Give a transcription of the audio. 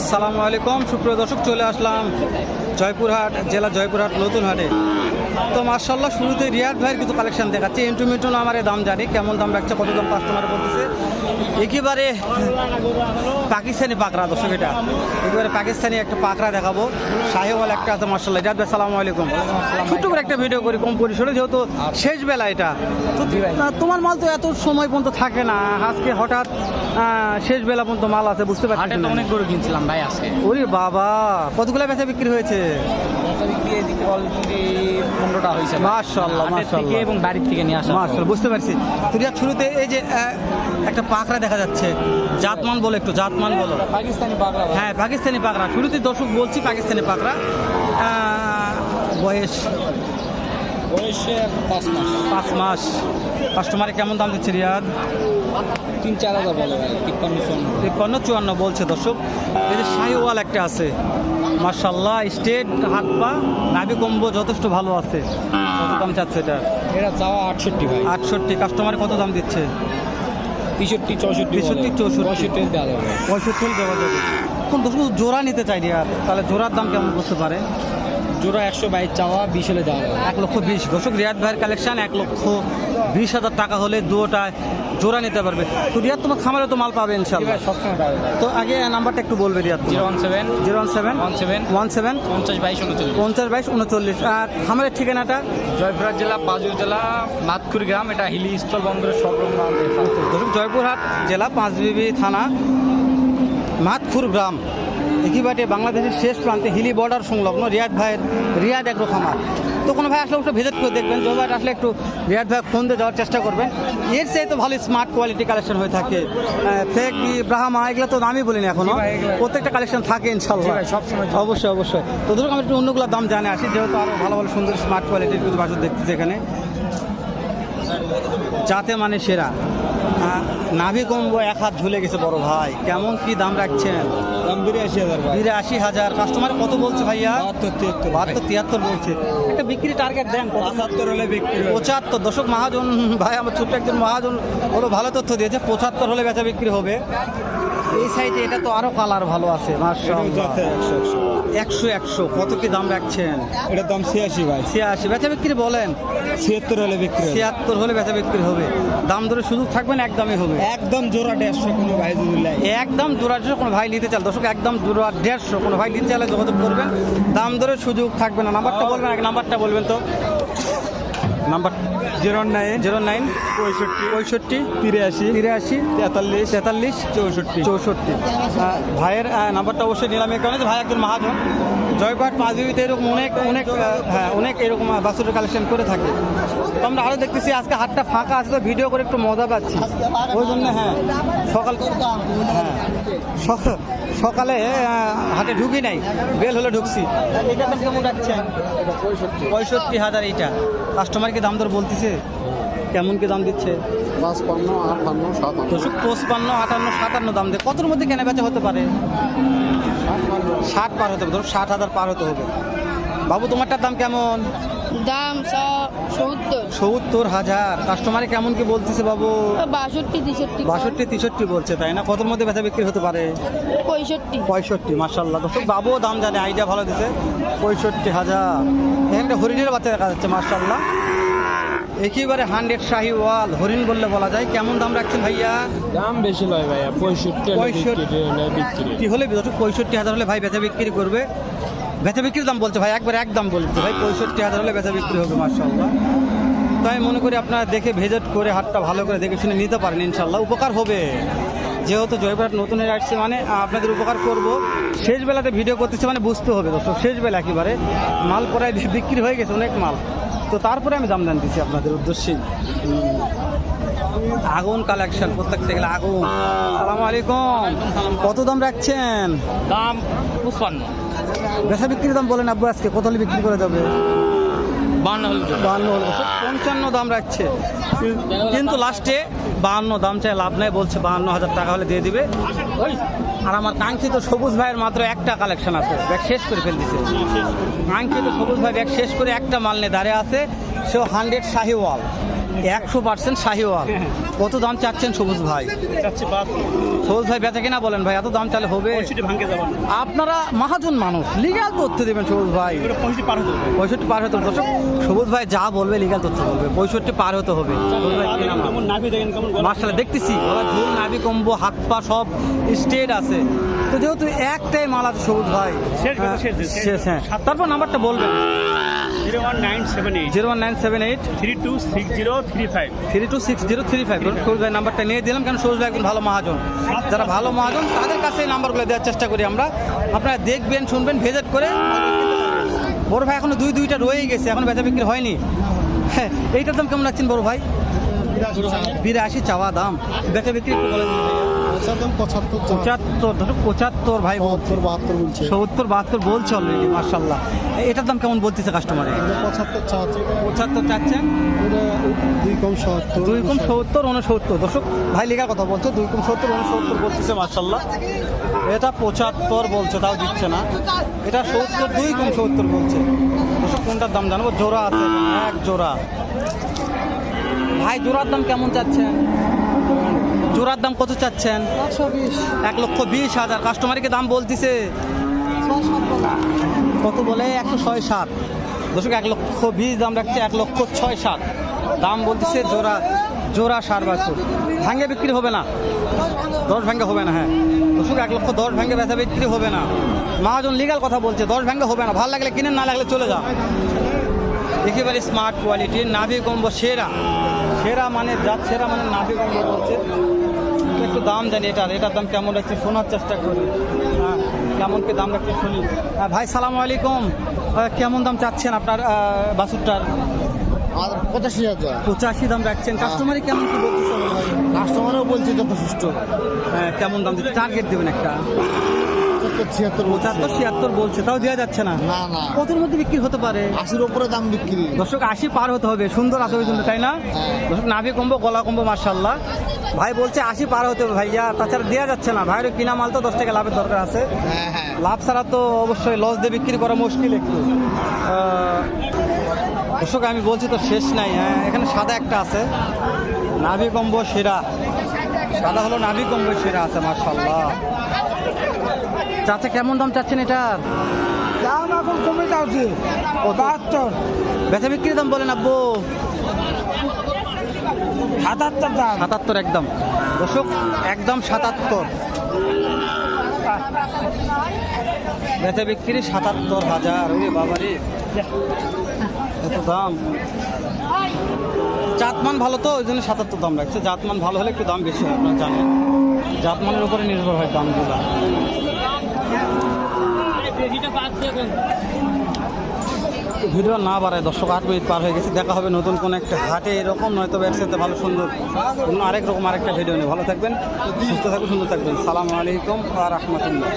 আসসালামু আলাইকুম সুপ্রিয় দর্শক, চলে আসলাম জয়পুরহাট জেলা জয়পুরহাট নতুন হাটে। তো মার্শাল্লাহ শুরুতে রিয়াদ ভাইয়ের কিছু কালেকশন দেখাচ্ছে। ইন্টু আমার দাম জানি, কেমন দাম রাখছে, কত দাম কাস্টমার বলতেছে। একেবারে পাকিস্তানি পাকড়া দর্শক, এটা একেবারে পাকিস্তানি একটা পাকড়া দেখাবো। শাহিওয়াল একটা আছে মার্শাল্লাহ। রিয়াদ ভাই সালামু আলাইকুম। ছোট্ট করে একটা ভিডিও করি কম পরিসরে, যেহেতু শেষ বেলা এটা। তো তোমার মাল তো এত সময় পর্যন্ত থাকে না, আজকে হঠাৎ শেষ বেলা পর্যন্ত মাল আছে, বুঝতে পারছি। অনেক গরু কিনছিলাম ভাই আজকে। ওরে বাবা, কতগুলো বেচা বিক্রি হয়েছে? 15টা হয়েছে মাশাআল্লাহ মাশাআল্লাহ, এবং বাড়ির থেকে নিয়ে আসা। মাশাআল্লাহ, বুঝতে পারছি। তো রিয়াদ শুরুতে এই যে একটা পাকড়া দেখা যাচ্ছে, জাতমান বলো, একটু জাতমান বলো। পাকিস্তানি পাকড়া। হ্যাঁ, পাকিস্তানি পাকড়া। শুরুতে দর্শক বলছি পাকিস্তানি পাকড়া। বয়স 5 মাস। কাস্টমারে কেমন দাম দিচ্ছে রিয়াদ? 3-4 হাজার বলে ভাই। 53-54 বলছে দর্শক। এই যে শাহিওয়াল একটা আছে মাশাআল্লাহ, স্টেট হাত পা নাভি কম্বো যথেষ্ট ভালো আছে। কত দাম চাচ্ছে এটা? এটা চাওয়া 68 ভাই। 68। কাস্টমারে কত দাম দিচ্ছে? 63-64 দেওয়া যাবে। 65 দেওয়া যাবে। এখন দর্শক জোড়া নিতে চাই রিয়াদ, তাহলে জোড়ার দাম কেমন করতে পারে? জোড়া 122 চাওয়া, 20 হলে দেওয়া যাবে। 1,20,000 দর্শক, রিয়াদ ভাইয়ের কালেকশন। 1,20,000 টাকা হলে দুটোটা জোড়া নিতে পারবে। তো রিয়াদ তোমার খামারে তো মাল পাবে ইনশাআল্লাহ। সবসময় পাবে ভাই। তো আগে নাম্বারটা একটু বলবে রিয়াদ। 017 017 17 50 22 39। আর খামারের ঠিকানাটা? জয়পুরহাট জেলা, পাঁচবিবি জেলা, মাতকুর গ্রাম। এটা হিলি স্থল বন্দরের সর্বম নাম। জয়পুরহাট জেলা, পাঁচবিবি থানা, মাতকুর গ্রাম। একেবারে বাংলাদেশের শেষ প্রান্তে, হিলি বর্ডার সংলগ্ন রিয়াদ ভাইয়ের রিয়াদ এগ্রো খামার। তো কোনো ভাই আসলে একটু ভিজিট করে দেখবেন। জয়পুরহাট আসলে একটু রিয়াদ ভাই ফোন দিয়ে যাওয়ার চেষ্টা করবেন। এর চেয়ে তো ভালো স্মার্ট কোয়ালিটি কালেকশন হয়ে থাকে। ফেক ব্রাহ্মা এগুলো তো নামই বলিনি এখনো, প্রত্যেকটা কালেকশন থাকে ইনশাল্লাহ সবসময়। অবশ্যই। তো ধরুন আমি একটু অন্যগুলোর দাম জানে আসি, যেহেতু আরও ভালো ভালো সুন্দর স্মার্ট কোয়ালিটির কিছু বাছুর দেখতেছি এখানে। যাতে মানে সেরা, নাভি কম্বো 1 হাত ঝুলে গেছে বড় ভাই। কেমন কি দাম রাখছেন? দাম 82,000 ভাই। 82,000। কাস্টমার কত বলছে ভাইয়া? 72-73 বলছে। একটা বিক্রি টার্গেট দেন। 75 হলে বিক্রি। 75 দর্শক, মহাজন ভাই আমার ছোট্ট একজন মহাজন ওরও ভালো তথ্য দিয়েছে। 75 হলে বেচা বিক্রি হবে। এই সাইডে এটা তো আরো কালার ভালো আছে মাশাআল্লাহ। 100 কত কি দাম রাখছেন? এটার দাম 86 ভাই। 86 বেচা বিক্রি বলেন? 76 হলে বিক্রি। 76 হলে বেচা বিক্রি হবে। দাম ধরে সুযোগ থাকবে না, একদমই হবে? একদম জোড়া 150 কোনো ভাই যদি নেয়। একদম জোড়া 150 কোনো ভাই নিতে চাল দর্শক, একদম জোড়া 150 কোনো ভাই নিতে চাইলে যোগাযোগ করবেন। দাম ধরে সুযোগ থাকবে না। নাম্বারটা বলবেন, আগে নাম্বারটা বলবেন তো। নাম্বার 09 65 83 43 64। ভাইয়ের নাম্বারটা অবশ্যই নিলাম এই কারণে, ভাই একজন মহাজন। জয়পুরহাট পাঁচবিবিতে এরকম অনেক এরকম বাছুরের কালেকশন করে থাকে। তো আমরা আরও দেখতেছি আজকে হাটটা ফাঁকা আছে, তো ভিডিও করে একটু মজা পাচ্ছি ওই জন্য। হ্যাঁ, সকালে হাটে ঢুকি নাই, বেল হলে ঢুকছি। এটা দাম কেমন রাখছেন? 65,000 এইটা। কাস্টমারকে দাম দর বলতেছে, কেমন কি দাম দিচ্ছে? 55, 58, 55, 58, 57 দাম দেয়। কতর মধ্যে কেনা বেচা হতে পারে? 60 পার হতে হবে, ধরো 60,000 পার হতে হবে। বাবু তোমারটার দাম কেমন? দাম 70,000। কাস্টমারে কেমন কি বলতেছে বাবু? 62-63 বলছে, তাই না? কতর মধ্যে বেচা বিক্রি হতে পারে? 65 মাশাআল্লাহ দর্শক, বাবুও দাম জানে, আইডিয়া ভালো দিছে। 65,000। এখানে একটা হরিণের বাচ্চা দেখা যাচ্ছে মাশাআল্লাহ, একেবারে 100 শাহিওয়াল হরিণ বললে বলা যায়। কেমন দাম রাখছেন ভাইয়া? দাম বেশি নয় ভাইয়া, 65 কি হলে 65,000 হলে ভাই বেচা বিক্রি করবে। বেচা বিক্রির দাম বলছে ভাই, একদম বলছে ভাই 65,000 হলে বেচা বিক্রি হবে মাশাআল্লাহ। তো আমি মনে করি আপনারা দেখে ভিজিট করে হাটটা ভালো করে দেখে শুনে নিতে পারেন, ইনশাআল্লাহ উপকার হবে। যেহেতু জয়পুরহাট নতুন হয়ে আসছে মানে আপনাদের উপকার করব। শেষ বেলাতে ভিডিও করতেছে মানে বুঝতে হবে দর্শক, শেষ বেলা একেবারে মাল প্রায় বিক্রি হয়ে গেছে, অনেক মাল। তো তারপরে আমি দাম জানতেছি আপনাদের উদ্দেশ্যে। আগুন কালেকশন, প্রত্যেকটা গেলে আগুন। আসসালামু আলাইকুম। কত দাম রাখছেন? দাম 55। বেচা বিক্রির দাম বলেন আব্বু, আজকে কত হলে বিক্রি করে যাবে? 52 হলে 55 দাম রাখছে, কিন্তু লাস্টে 52 দাম চাই, লাভ নাই। বলছে 52,000 টাকা হলে দিয়ে দিবে। আর আমার কাঙ্ক্ষিত সবুজ ভাইয়ের মাত্র একটা কালেকশন আছে, ব্যাগ শেষ করে ফেলতেছে। কাঙ্ক্ষিত সবুজ ভাই ব্যাগ শেষ করে একটা মাল নিয়ে দাঁড়িয়ে আছে, সেও 100 শাহিওয়াল। 100% শাহিওয়াল। কত দাম চাচ্ছেন সবুজ ভাই? চাচ্ছি সবুজ ভাই বেচা কিনা বলেন ভাই, এত দাম চালে হবে? ভাঙতে যাবেন আপনারা মহাজন মানুষ, লিগ্যাল তথ্য দেবেন সবুজ ভাই। 65 পার হতে হবে 65 পার হতে হবে দর্শক, সবুজ ভাই যা বলবে লিগ্যাল তথ্য বলবে, 65 পার হতে হবে। সবুজ ভাই কিনা মাল। কেমন নাভি দেখেন কেমন মার্শাল্লাহ দেখতেছি আবার ঝুল নাভি কম্বো হাত পা সব স্টেট আছে। তো যেহেতু একটাই মাল আছে সবুজ ভাই, শেষ কথা, শেষ, শেষ। শেষ, হ্যাঁ। তারপর নাম্বারটা বলবেন। 01978 01978 326035 326035। সবুজ ভাই নাম্বারটা নিয়ে দিলাম, কারণ সবুজ ভাই একজন ভালো মহাজন। যারা ভালো মহাজন তাদের কাছে এই নাম্বারগুলো দেওয়ার চেষ্টা করি আমরা। আপনারা দেখবেন, শুনবেন, ভিজিট করে। বড় ভাই এখনো দুইটা রয়েই গেছে, এখন বেচা বিক্রি হয়নি। হ্যাঁ, এইটার দাম কেমন রাখছেন বড় ভাই? 82 চাওয়া দাম, বেচা বিক্রি একটু বলেন। 75 ভাই, 70 72 বলছে অলরেডি, মার্শাল্লাহ। এটার দাম কেমন বলতেছে কাস্টমারে? 75 চাচ্ছেন, 2 কম 70 69। দর্শক ভাই লেখা কথা বলছে, 2 কম 70 69 বলতেছে, মার্শাল্লাহ। এটা 75 বলছে, তাও দিচ্ছে না। এটা 70, 2 কম 70 বলছে। দর্শক কোনটার দাম জানবো? জোড়া আছে, এক জোড়া। ভাই জোড়ার দাম কেমন চাচ্ছেন? জোড়ার দাম কত চাচ্ছেন? 1,20,000। কাস্টমারকে দাম বলতেছে কত বলে? 106,700। দর্শক 1,20,000 দাম রাখছে, 1,06,700 দাম বলতেছে। জোড়া 4 বছর ভাঙ্গে বিক্রি হবে না, 10 ভাঙ্গে হবে না। হ্যাঁ দর্শক 1,10,000 ভাঙ্গে বেচা বিক্রি হবে না। মহাজন লিগাল কথা বলছে, 10 ভাঙ্গে হবে না। ভালো লাগলে কিনেন, না লাগলে চলে যা। একেবারে স্মার্ট কোয়ালিটির নাভি কম্বো সেরা মানে সেরা মানে নাভি কম্বো বলছে। একটু দাম জানি এটার দাম কেমন রাখছে শোনার চেষ্টা করি। হ্যাঁ, কেমন কি দাম রাখছে শুনি। ভাই সালাম আলাইকুম, কেমন দাম চাচ্ছেন আপনার বাছুরটার? 85 দাম রাখছেন। কাস্টমারই কেমন কি বলতেছে? কাস্টমারও বলছে যথেষ্ট। হ্যাঁ, কেমন দাম দিচ্ছে? টার্গেট দেবেন একটা। 75 76 বলছে, তাও দেওয়া যাচ্ছে না। না না, কতর মধ্যে বিক্রি হতে পারে? 80-র উপরে দাম বিক্রি। দর্শক 80 পার হতে হবে, সুন্দর আছে ওই জন্য, তাই না? দর্শক নাভি কম্বো গলা কম্বো মাশাআল্লাহ। ভাই বলছে 80 পার হতে হবে ভাইয়া, তাছাড়া দেওয়া যাচ্ছে না। ভাইয়ের কিনা মাল তো 10 টাকা লাভের দরকার আছে। হ্যাঁ, লাভ ছাড়া তো অবশ্যই লস দিয়ে বিক্রি করা মুশকিল একটু। দর্শক আমি বলছি তো শেষ নাই। হ্যাঁ, এখানে সাদা একটা আছে, নাভি কম্বো সেরা। সাদা হলো নাভি কম্বো সেরা আছে, মাশাআল্লাহ। চাচা কেমন দাম চাচ্ছেন এটার? দাম এখন কমে যাচ্ছে 72। বেচা বিক্রির দাম বলেন আব্বু? 77 দাম। 77 একদম। দর্শক একদম 77। বেচা বিক্রি 77,000। ওরে বাবারে, এত দাম। জাতমান ভালো তো ওই জন্য 77 দাম রাখছে। জাতমান ভালো হলে একটু দাম বেশি হয়, আপনারা জানেন। জাতমানের উপরে নির্ভর হয় দামগুলো। ভিডিও না বাড়ায় দর্শক, 8 মিনিট পার হয়ে গেছে। দেখা হবে নতুন কোন একটা হাটে, এরকম নয়তো একসাথে ভালো সুন্দর অন্য আরেক রকম আরেকটা ভিডিও নিয়ে। ভালো থাকবেন, সুস্থ থাকবেন, সুন্দর থাকবেন। সালামু আলাইকুম ওয়া রাহমাতুল্লাহ।